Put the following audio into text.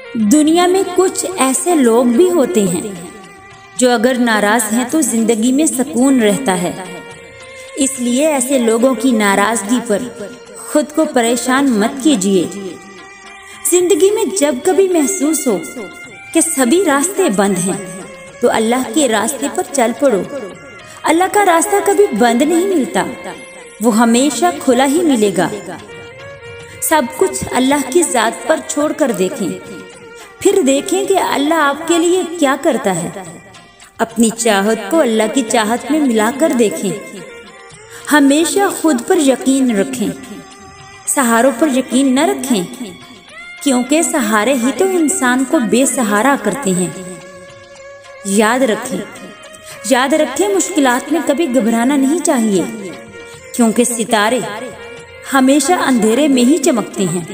दुनिया में कुछ ऐसे लोग भी होते हैं जो अगर नाराज हैं तो जिंदगी में सुकून रहता है। इसलिए ऐसे लोगों की नाराजगी पर खुद को परेशान मत कीजिए। जिंदगी में जब कभी महसूस हो कि सभी रास्ते बंद हैं तो अल्लाह के रास्ते पर चल पड़ो। अल्लाह का रास्ता कभी बंद नहीं मिलता, वो हमेशा खुला ही मिलेगा। सब कुछ अल्लाह की जात पर छोड़कर देखें, फिर देखें कि अल्लाह आपके लिए क्या करता है। अपनी चाहत को अल्लाह की चाहत में मिलाकर देखें। हमेशा खुद पर यकीन रखें, सहारों पर यकीन न रखें, क्योंकि सहारे ही तो इंसान को बेसहारा करते हैं। याद रखें मुश्किलात में कभी घबराना नहीं चाहिए, क्योंकि सितारे हमेशा अंधेरे में ही चमकते हैं।